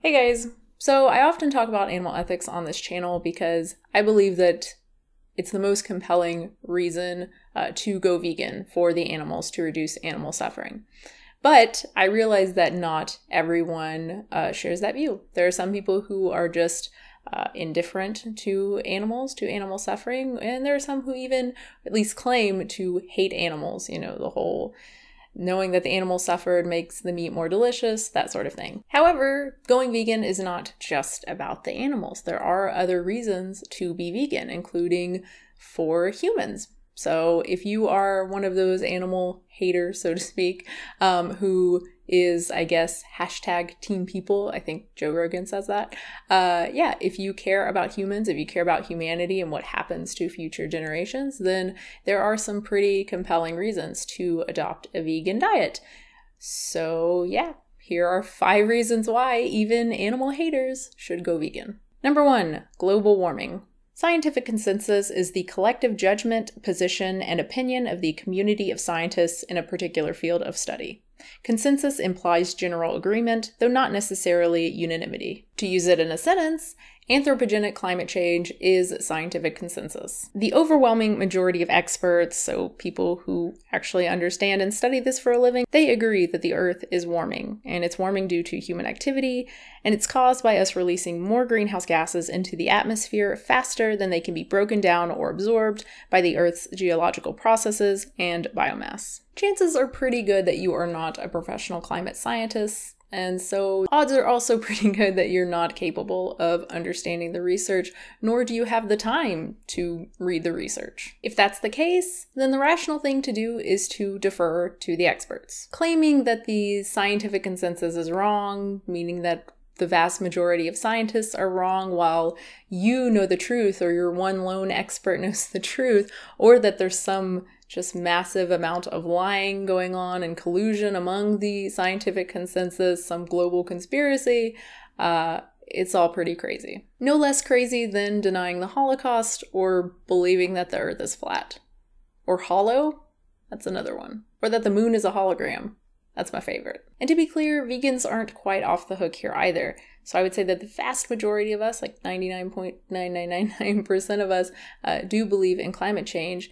Hey guys! So I often talk about animal ethics on this channel because I believe that it's the most compelling reason to go vegan for the animals to reduce animal suffering. But I realize that not everyone shares that view. There are some people who are just indifferent to animal suffering, and there are some who even at least claim to hate animals, you know, the whole knowing that the animal suffered makes the meat more delicious, that sort of thing. However, going vegan is not just about the animals. There are other reasons to be vegan, including for humans. So if you are one of those animal haters, so to speak, who is, I guess, hashtag teampeople, I think Joe Rogan says that. Yeah, if you care about humans, if you care about humanity and what happens to future generations, then there are some pretty compelling reasons to adopt a vegan diet. So yeah, here are 5 reasons why even animal haters should go vegan. Number 1, global warming. Scientific consensus is the collective judgment, position, and opinion of the community of scientists in a particular field of study. Consensus implies general agreement, though not necessarily unanimity. To use it in a sentence, anthropogenic climate change is scientific consensus. The overwhelming majority of experts, so people who actually understand and study this for a living, they agree that the Earth is warming, and it's warming due to human activity, and it's caused by us releasing more greenhouse gases into the atmosphere faster than they can be broken down or absorbed by the Earth's geological processes and biomass. Chances are pretty good that you are not a professional climate scientist, and so odds are also pretty good that you're not capable of understanding the research, nor do you have the time to read the research. If that's the case, then the rational thing to do is to defer to the experts. Claiming that the scientific consensus is wrong, meaning that the vast majority of scientists are wrong while you know the truth, or your one lone expert knows the truth, or that there's some just massive amount of lying going on and collusion among the scientific consensus, some global conspiracy, it's all pretty crazy. No less crazy than denying the Holocaust or believing that the Earth is flat. Or hollow? That's another one. Or that the moon is a hologram. That's my favorite. And to be clear, vegans aren't quite off the hook here either. So I would say that the vast majority of us, like 99.9999% of us, do believe in climate change.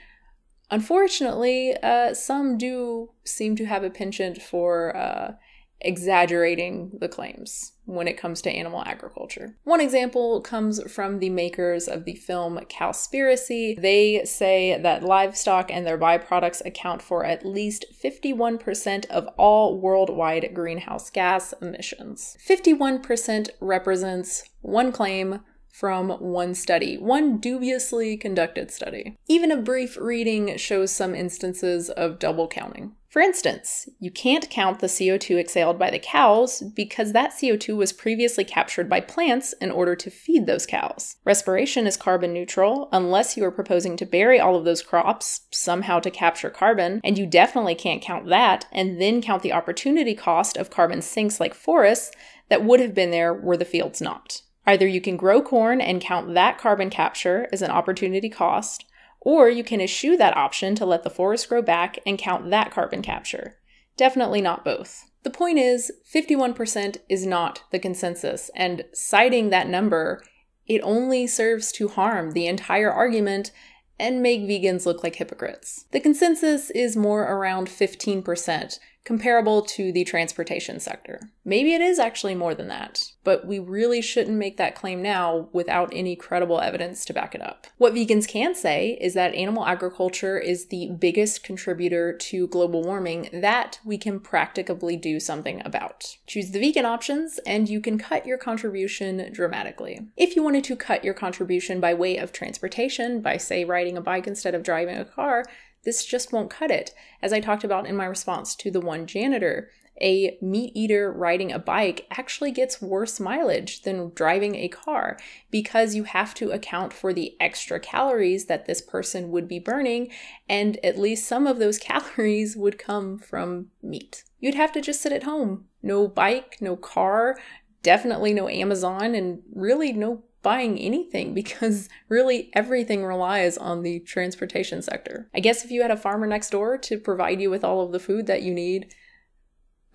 Unfortunately, some do seem to have a penchant for exaggerating the claims when it comes to animal agriculture. One example comes from the makers of the film Cowspiracy. They say that livestock and their byproducts account for at least 51% of all worldwide greenhouse gas emissions. 51% represents one claim from one study, one dubiously conducted study. Even a brief reading shows some instances of double counting. For instance, you can't count the CO2 exhaled by the cows because that CO2 was previously captured by plants in order to feed those cows. Respiration is carbon neutral unless you are proposing to bury all of those crops somehow to capture carbon, and you definitely can't count that and then count the opportunity cost of carbon sinks like forests that would have been there were the fields not. Either you can grow corn and count that carbon capture as an opportunity cost, or you can eschew that option to let the forest grow back and count that carbon capture. Definitely not both. The point is, 51% is not the consensus, and citing that number, it only serves to harm the entire argument and make vegans look like hypocrites. The consensus is more around 15%, comparable to the transportation sector. Maybe it is actually more than that, but we really shouldn't make that claim now without any credible evidence to back it up. What vegans can say is that animal agriculture is the biggest contributor to global warming that we can practically do something about. Choose the vegan options and you can cut your contribution dramatically. If you wanted to cut your contribution by way of transportation, by say riding a bike instead of driving a car, this just won't cut it. As I talked about in my response to the one janitor, a meat eater riding a bike actually gets worse mileage than driving a car because you have to account for the extra calories that this person would be burning, and at least some of those calories would come from meat. You'd have to just sit at home. No bike, no car, definitely no Amazon, and really no buying anything because really everything relies on the transportation sector. I guess if you had a farmer next door to provide you with all of the food that you need,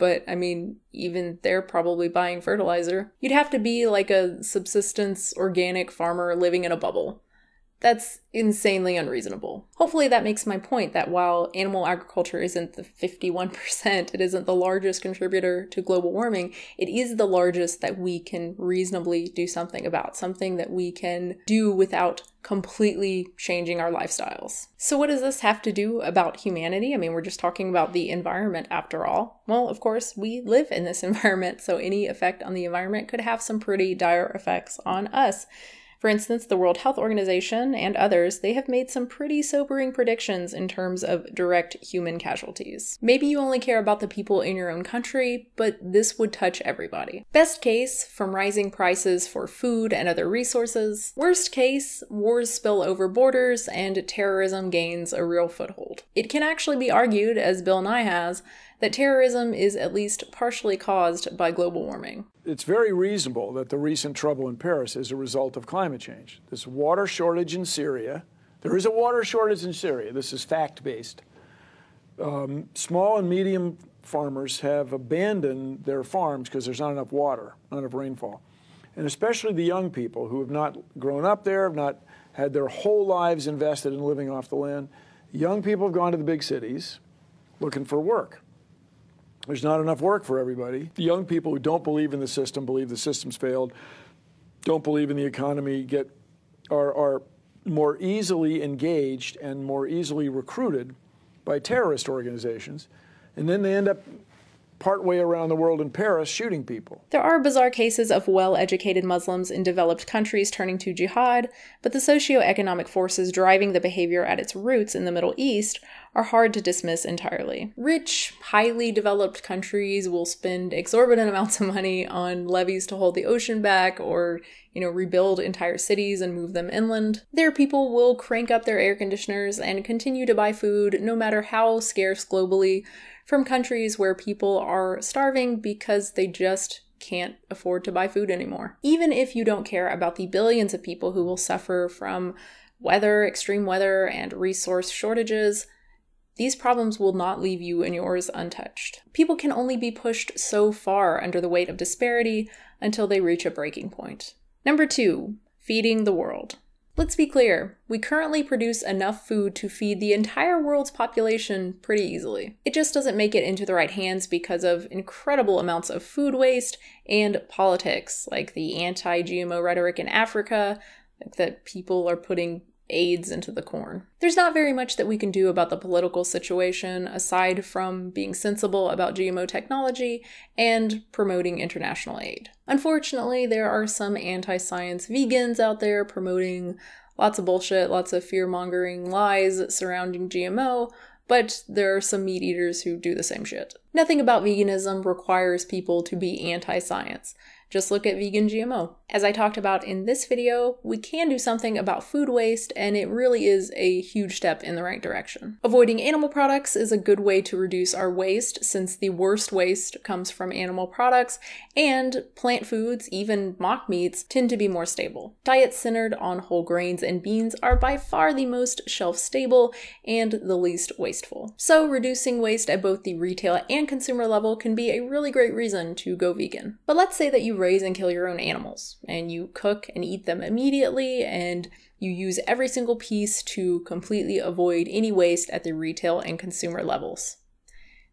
but I mean, even they're probably buying fertilizer. You'd have to be like a subsistence organic farmer living in a bubble. That's insanely unreasonable. Hopefully that makes my point that while animal agriculture isn't the 51%, it isn't the largest contributor to global warming, it is the largest that we can reasonably do something about, something that we can do without completely changing our lifestyles. So what does this have to do about humanity? I mean, we're just talking about the environment after all. Well, of course, we live in this environment, so any effect on the environment could have some pretty dire effects on us. For instance, the World Health Organization and others, they have made some pretty sobering predictions in terms of direct human casualties. Maybe you only care about the people in your own country, but this would touch everybody. Best case, from rising prices for food and other resources. Worst case, wars spill over borders and terrorism gains a real foothold. It can actually be argued, as Bill Nye has, that terrorism is at least partially caused by global warming. It's very reasonable that the recent trouble in Paris is a result of climate change. This water shortage in Syria, there is a water shortage in Syria. This is fact-based. Small and medium farmers have abandoned their farms because there's not enough water, not enough rainfall. And especially the young people who have not grown up there, have not had their whole lives invested in living off the land. Young people have gone to the big cities looking for work. There's not enough work for everybody. The young people who don't believe in the system, believe the system's failed, don't believe in the economy, are more easily engaged and more easily recruited by terrorist organizations, and then they end up partway around the world in Paris shooting people. There are bizarre cases of well-educated Muslims in developed countries turning to jihad, but the socio-economic forces driving the behavior at its roots in the Middle East are hard to dismiss entirely. Rich, highly developed countries will spend exorbitant amounts of money on levees to hold the ocean back or, rebuild entire cities and move them inland. Their people will crank up their air conditioners and continue to buy food, no matter how scarce globally, from countries where people are starving because they just can't afford to buy food anymore. Even if you don't care about the billions of people who will suffer from weather, extreme weather, and resource shortages, these problems will not leave you and yours untouched. People can only be pushed so far under the weight of disparity until they reach a breaking point. Number 2, feeding the world. Let's be clear, we currently produce enough food to feed the entire world's population pretty easily. It just doesn't make it into the right hands because of incredible amounts of food waste and politics, like the anti-GMO rhetoric in Africa, like that people are putting AIDS into the corn. There's not very much that we can do about the political situation aside from being sensible about GMO technology and promoting international aid. Unfortunately, there are some anti-science vegans out there promoting lots of bullshit, lots of fear-mongering lies surrounding GMO, but there are some meat eaters who do the same shit. Nothing about veganism requires people to be anti-science. Just look at vegan GMO. As I talked about in this video, we can do something about food waste, and it really is a huge step in the right direction. Avoiding animal products is a good way to reduce our waste, since the worst waste comes from animal products, and plant foods, even mock meats, tend to be more stable. Diets centered on whole grains and beans are by far the most shelf-stable and the least wasteful. So reducing waste at both the retail and consumer level can be a really great reason to go vegan. But let's say that you raise and kill your own animals, and you cook and eat them immediately, and you use every single piece to completely avoid any waste at the retail and consumer levels.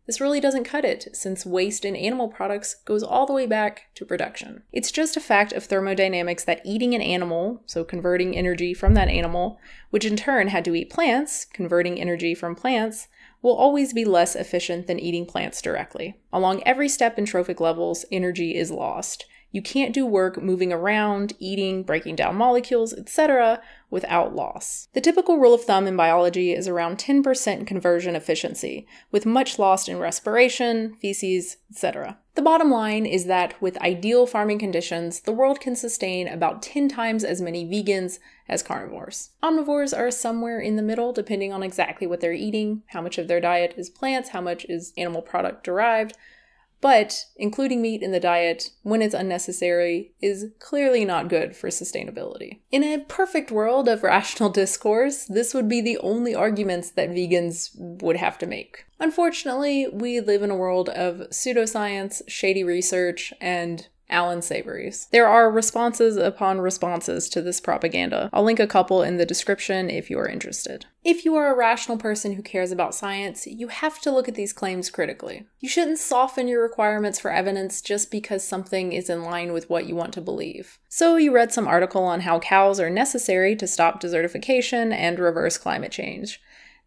This really doesn't cut it, since waste in animal products goes all the way back to production. It's just a fact of thermodynamics that eating an animal, so converting energy from that animal, which in turn had to eat plants, converting energy from plants, will always be less efficient than eating plants directly. Along every step in trophic levels, energy is lost. You can't do work moving around, eating, breaking down molecules, etc. without loss. The typical rule of thumb in biology is around 10% conversion efficiency, with much lost in respiration, feces, etc. The bottom line is that with ideal farming conditions, the world can sustain about 10 times as many vegans as carnivores. Omnivores are somewhere in the middle, depending on exactly what they're eating, how much of their diet is plants, how much is animal product derived. But including meat in the diet when it's unnecessary is clearly not good for sustainability. In a perfect world of rational discourse, this would be the only arguments that vegans would have to make. Unfortunately, we live in a world of pseudoscience, shady research, and Allan Savory's. There are responses upon responses to this propaganda. I'll link a couple in the description if you are interested. If you are a rational person who cares about science, you have to look at these claims critically. You shouldn't soften your requirements for evidence just because something is in line with what you want to believe. So you read some article on how cows are necessary to stop desertification and reverse climate change.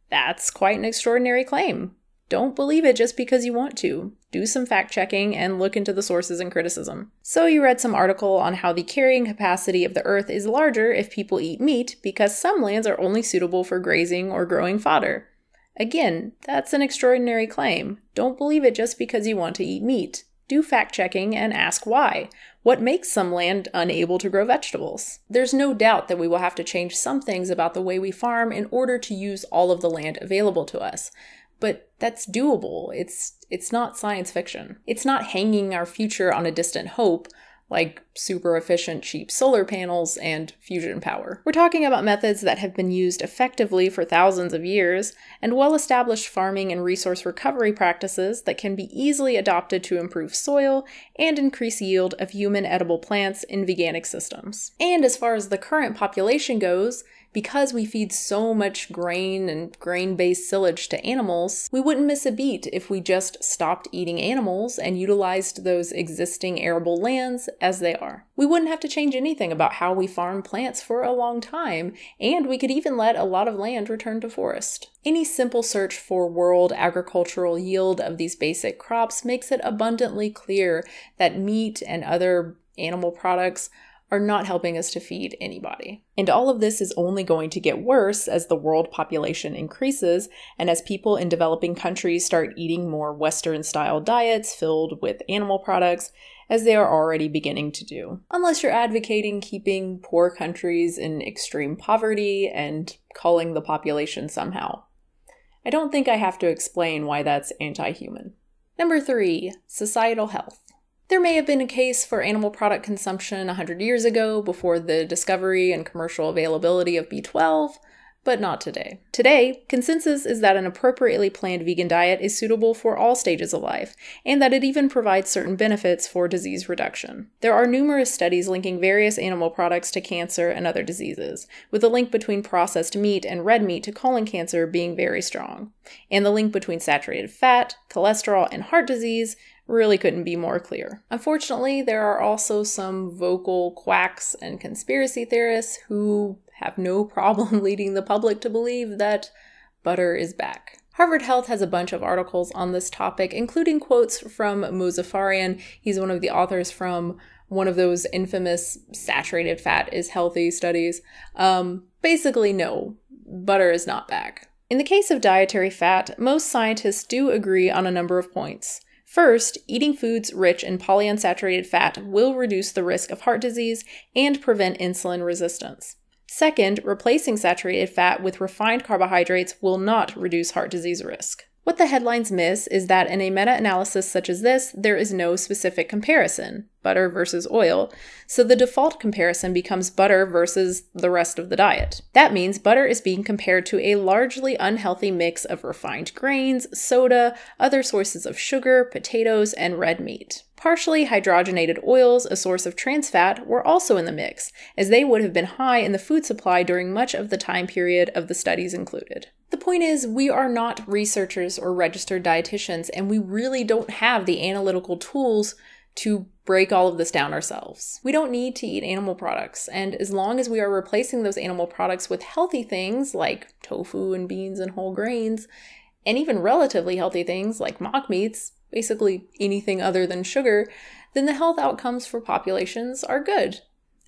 That's quite an extraordinary claim. Don't believe it just because you want to. Do some fact-checking and look into the sources and criticism. So you read some article on how the carrying capacity of the earth is larger if people eat meat because some lands are only suitable for grazing or growing fodder. Again, that's an extraordinary claim. Don't believe it just because you want to eat meat. Do fact-checking and ask why. What makes some land unable to grow vegetables? There's no doubt that we will have to change some things about the way we farm in order to use all of the land available to us. But that's doable. It's not science fiction. It's not hanging our future on a distant hope like super efficient cheap solar panels and fusion power. We're talking about methods that have been used effectively for thousands of years and well-established farming and resource recovery practices that can be easily adopted to improve soil and increase yield of human edible plants in veganic systems. And as far as the current population goes, because we feed so much grain and grain-based silage to animals, we wouldn't miss a beat if we just stopped eating animals and utilized those existing arable lands as they are. We wouldn't have to change anything about how we farm plants for a long time, and we could even let a lot of land return to forest. Any simple search for world agricultural yield of these basic crops makes it abundantly clear that meat and other animal products are not helping us to feed anybody. And all of this is only going to get worse as the world population increases and as people in developing countries start eating more Western-style diets filled with animal products, as they are already beginning to do. Unless you're advocating keeping poor countries in extreme poverty and culling the population somehow. I don't think I have to explain why that's anti-human. Number 3, societal health. There may have been a case for animal product consumption 100 years ago before the discovery and commercial availability of B12, but not today. Today, consensus is that an appropriately planned vegan diet is suitable for all stages of life, and that it even provides certain benefits for disease reduction. There are numerous studies linking various animal products to cancer and other diseases, with the link between processed meat and red meat to colon cancer being very strong. And the link between saturated fat, cholesterol, and heart disease really couldn't be more clear. Unfortunately, there are also some vocal quacks and conspiracy theorists who have no problem leading the public to believe that butter is back. Harvard Health has a bunch of articles on this topic, including quotes from Mozaffarian. He's one of the authors from one of those infamous saturated fat is healthy studies. Basically, no, butter is not back. In the case of dietary fat, most scientists do agree on a number of points. First, eating foods rich in polyunsaturated fat will reduce the risk of heart disease and prevent insulin resistance. Second, replacing saturated fat with refined carbohydrates will not reduce heart disease risk. What the headlines miss is that in a meta-analysis such as this, there is no specific comparison, butter versus oil, so the default comparison becomes butter versus the rest of the diet. That means butter is being compared to a largely unhealthy mix of refined grains, soda, other sources of sugar, potatoes, and red meat. Partially hydrogenated oils, a source of trans fat, were also in the mix, as they would have been high in the food supply during much of the time period of the studies included. The point is, we are not researchers or registered dietitians, and we really don't have the analytical tools to break all of this down ourselves. We don't need to eat animal products, and as long as we are replacing those animal products with healthy things like tofu and beans and whole grains, and even relatively healthy things like mock meats, basically anything other than sugar, then the health outcomes for populations are good.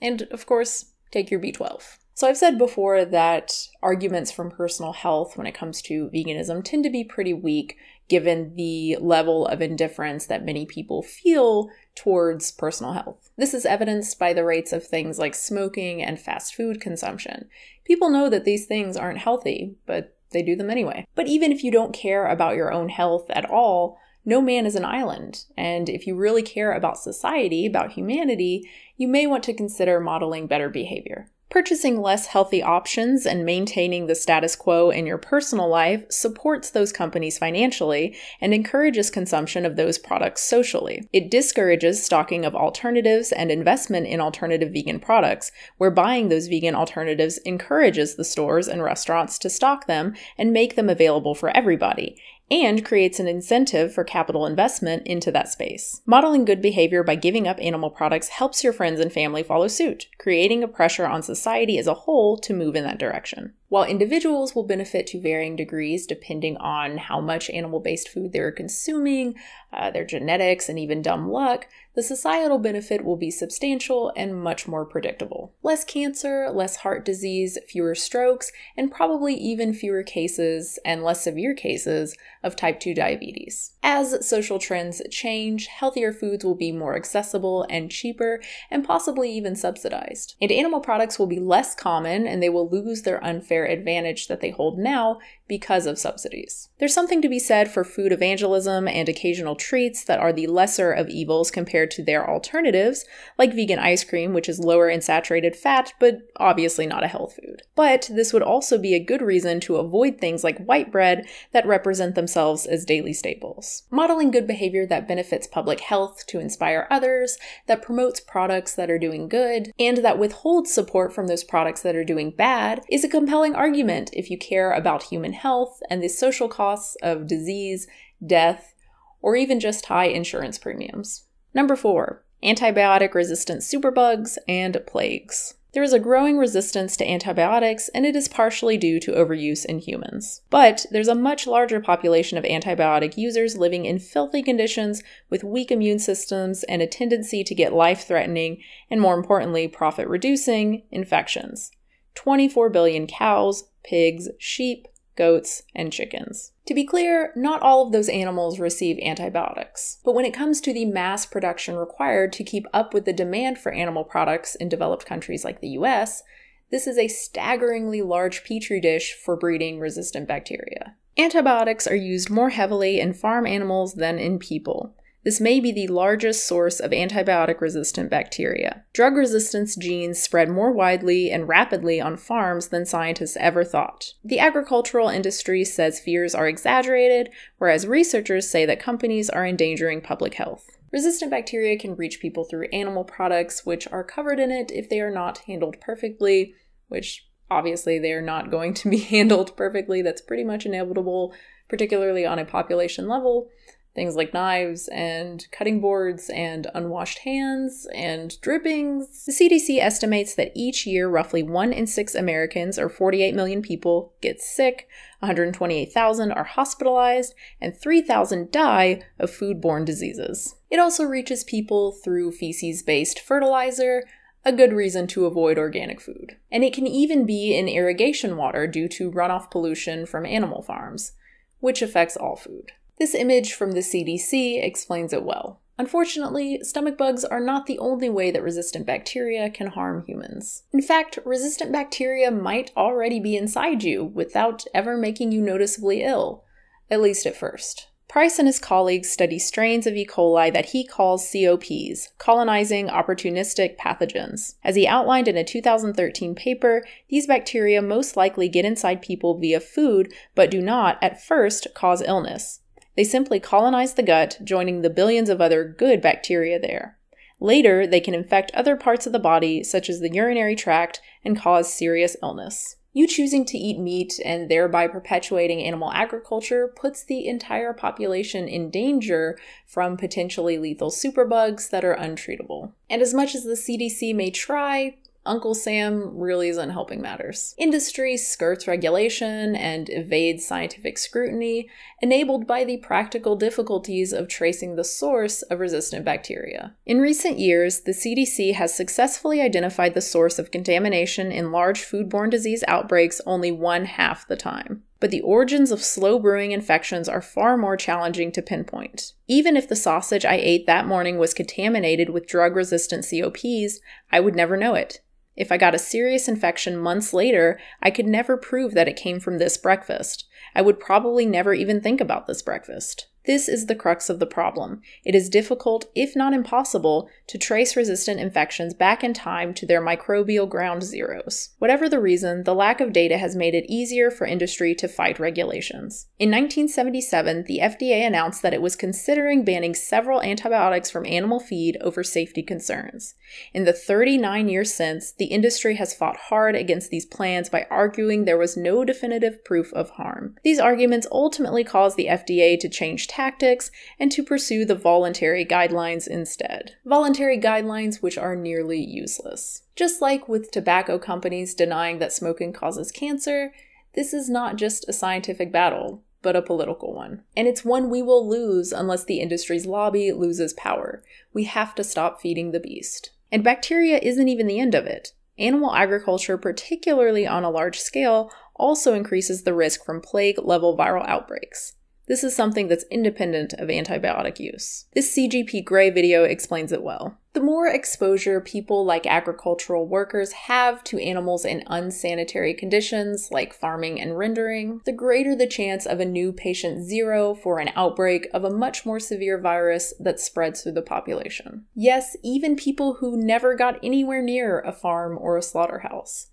And of course, take your B12. So I've said before that arguments from personal health when it comes to veganism tend to be pretty weak given the level of indifference that many people feel towards personal health. This is evidenced by the rates of things like smoking and fast food consumption. People know that these things aren't healthy, but they do them anyway. But even if you don't care about your own health at all, no man is an island, and if you really care about society, about humanity, you may want to consider modeling better behavior. Purchasing less healthy options and maintaining the status quo in your personal life supports those companies financially and encourages consumption of those products socially. It discourages stocking of alternatives and investment in alternative vegan products, where buying those vegan alternatives encourages the stores and restaurants to stock them and make them available for everybody, and creates an incentive for capital investment into that space. Modeling good behavior by giving up animal products helps your friends and family follow suit, creating a pressure on society as a whole to move in that direction. While individuals will benefit to varying degrees depending on how much animal-based food they're consuming, their genetics, and even dumb luck, the societal benefit will be substantial and much more predictable. Less cancer, less heart disease, fewer strokes, and probably even fewer cases and less severe cases of type 2 diabetes. As social trends change, healthier foods will be more accessible and cheaper, and possibly even subsidized. And animal products will be less common, and they will lose their unfair advantage that they hold now because of subsidies. There's something to be said for food evangelism and occasional treats that are the lesser of evils compared to their alternatives, like vegan ice cream, which is lower in saturated fat, but obviously not a health food. But this would also be a good reason to avoid things like white bread that represent themselves as daily staples. Modeling good behavior that benefits public health to inspire others, that promotes products that are doing good, and that withholds support from those products that are doing bad is a compelling argument if you care about human health and the social costs of disease, death, or even just high insurance premiums. Number 4, antibiotic-resistant superbugs and plagues. There is a growing resistance to antibiotics, and it is partially due to overuse in humans. But there's a much larger population of antibiotic users living in filthy conditions with weak immune systems and a tendency to get life-threatening, and more importantly, profit-reducing infections. 24 billion cows, pigs, sheep, goats, and chickens. To be clear, not all of those animals receive antibiotics, but when it comes to the mass production required to keep up with the demand for animal products in developed countries like the US, this is a staggeringly large petri dish for breeding resistant bacteria. Antibiotics are used more heavily in farm animals than in people. This may be the largest source of antibiotic-resistant bacteria. Drug resistance genes spread more widely and rapidly on farms than scientists ever thought. The agricultural industry says fears are exaggerated, whereas researchers say that companies are endangering public health. Resistant bacteria can reach people through animal products, which are covered in it if they are not handled perfectly, which obviously they are not going to be handled perfectly. That's pretty much inevitable, particularly on a population level. Things like knives and cutting boards and unwashed hands and drippings. The CDC estimates that each year roughly 1 in 6 Americans, or 48 million people, get sick, 128,000 are hospitalized, and 3,000 die of foodborne diseases. It also reaches people through feces-based fertilizer, a good reason to avoid organic food. And it can even be in irrigation water due to runoff pollution from animal farms, which affects all food. This image from the CDC explains it well. Unfortunately, stomach bugs are not the only way that resistant bacteria can harm humans. In fact, resistant bacteria might already be inside you without ever making you noticeably ill, at least at first. Price and his colleagues study strains of E. coli that he calls COPs, colonizing opportunistic pathogens. As he outlined in a 2013 paper, these bacteria most likely get inside people via food, but do not, at first, cause illness. They simply colonize the gut, joining the billions of other good bacteria there. Later, they can infect other parts of the body, such as the urinary tract, and cause serious illness. You choosing to eat meat and thereby perpetuating animal agriculture puts the entire population in danger from potentially lethal superbugs that are untreatable. And as much as the CDC may try, Uncle Sam really isn't helping matters. Industry skirts regulation and evades scientific scrutiny, enabled by the practical difficulties of tracing the source of resistant bacteria. In recent years, the CDC has successfully identified the source of contamination in large foodborne disease outbreaks only 1/2 the time. But the origins of slow-brewing infections are far more challenging to pinpoint. Even if the sausage I ate that morning was contaminated with drug-resistant COPs, I would never know it. If I got a serious infection months later, I could never prove that it came from this breakfast. I would probably never even think about this breakfast. This is the crux of the problem. It is difficult, if not impossible, to trace resistant infections back in time to their microbial ground zeros. Whatever the reason, the lack of data has made it easier for industry to fight regulations. In 1977, the FDA announced that it was considering banning several antibiotics from animal feed over safety concerns. In the 39 years since, the industry has fought hard against these plans by arguing there was no definitive proof of harm. These arguments ultimately caused the FDA to change tactics and to pursue the voluntary guidelines instead. Voluntary guidelines which are nearly useless. Just like with tobacco companies denying that smoking causes cancer, this is not just a scientific battle, but a political one. And it's one we will lose unless the industry's lobby loses power. We have to stop feeding the beast. And bacteria isn't even the end of it. Animal agriculture, particularly on a large scale, also increases the risk from plague-level viral outbreaks. This is something that's independent of antibiotic use. This CGP Grey video explains it well. The more exposure people like agricultural workers have to animals in unsanitary conditions, like farming and rendering, the greater the chance of a new patient zero for an outbreak of a much more severe virus that spreads through the population. Yes, even people who never got anywhere near a farm or a slaughterhouse.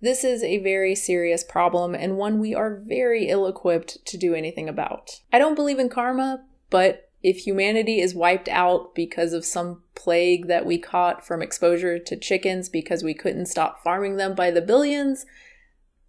This is a very serious problem and one we are very ill-equipped to do anything about. I don't believe in karma, but if humanity is wiped out because of some plague that we caught from exposure to chickens because we couldn't stop farming them by the billions,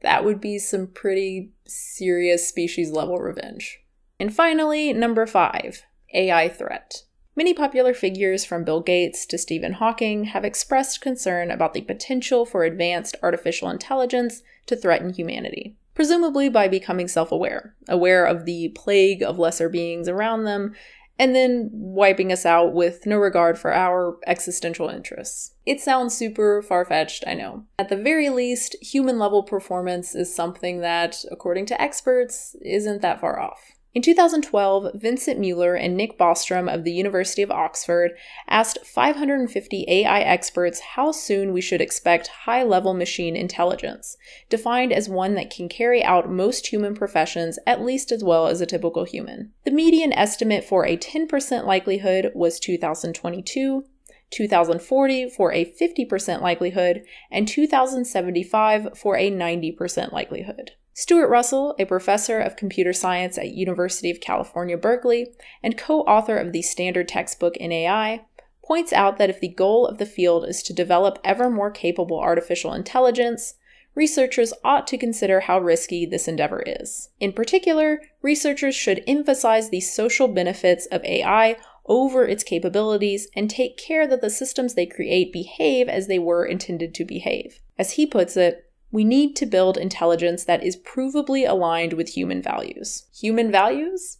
that would be some pretty serious species-level revenge. And finally, number 5, AI threat. Many popular figures from Bill Gates to Stephen Hawking have expressed concern about the potential for advanced artificial intelligence to threaten humanity, presumably by becoming self-aware, aware of the plague of lesser beings around them, and then wiping us out with no regard for our existential interests. It sounds super far-fetched, I know. At the very least, human-level performance is something that, according to experts, isn't that far off. In 2012, Vincent Mueller and Nick Bostrom of the University of Oxford asked 550 AI experts how soon we should expect high-level machine intelligence, defined as one that can carry out most human professions at least as well as a typical human. The median estimate for a 10% likelihood was 2022, 2040 for a 50% likelihood, and 2075 for a 90% likelihood. Stuart Russell, a professor of computer science at University of California, Berkeley, and co-author of the standard textbook in AI, points out that if the goal of the field is to develop ever more capable artificial intelligence, researchers ought to consider how risky this endeavor is. In particular, researchers should emphasize the social benefits of AI over its capabilities and take care that the systems they create behave as they were intended to behave. As he puts it, we need to build intelligence that is provably aligned with human values. Human values?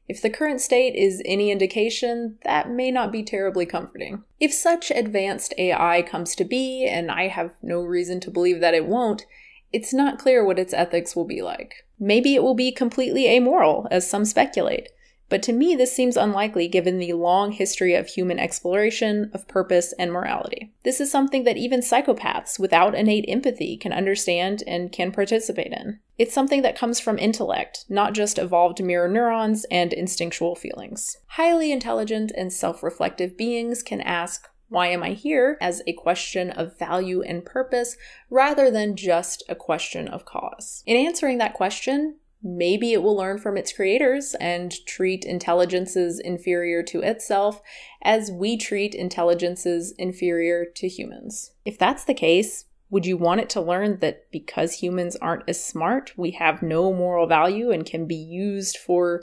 If the current state is any indication, that may not be terribly comforting. If such advanced AI comes to be, and I have no reason to believe that it won't, it's not clear what its ethics will be like. Maybe it will be completely amoral, as some speculate. But to me, this seems unlikely given the long history of human exploration, of purpose, and morality. This is something that even psychopaths without innate empathy can understand and can participate in. It's something that comes from intellect, not just evolved mirror neurons and instinctual feelings. Highly intelligent and self-reflective beings can ask, "Why am I here?" as a question of value and purpose, rather than just a question of cause. In answering that question, maybe it will learn from its creators and treat intelligences inferior to itself as we treat intelligences inferior to humans. If that's the case, would you want it to learn that because humans aren't as smart, we have no moral value and can be used for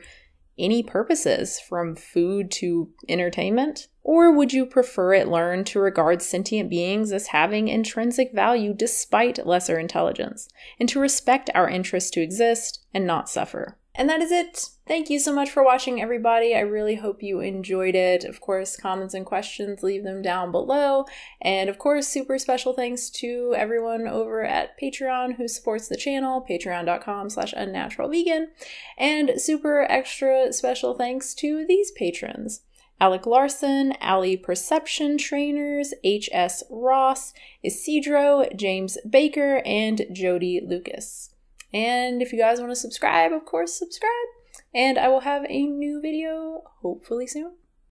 any purposes, from food to entertainment? Or would you prefer it learn to regard sentient beings as having intrinsic value despite lesser intelligence, and to respect our interest to exist and not suffer? And that is it. Thank you so much for watching, everybody. I really hope you enjoyed it. Of course, comments and questions, leave them down below. And of course, super special thanks to everyone over at Patreon who supports the channel, patreon.com/unnaturalvegan. And super extra special thanks to these patrons: Alec Larson, Ali Perception Trainers, HS Ross, Isidro, James Baker, and Jody Lucas. And if you guys want to subscribe, of course, subscribe. and I will have a new video hopefully soon.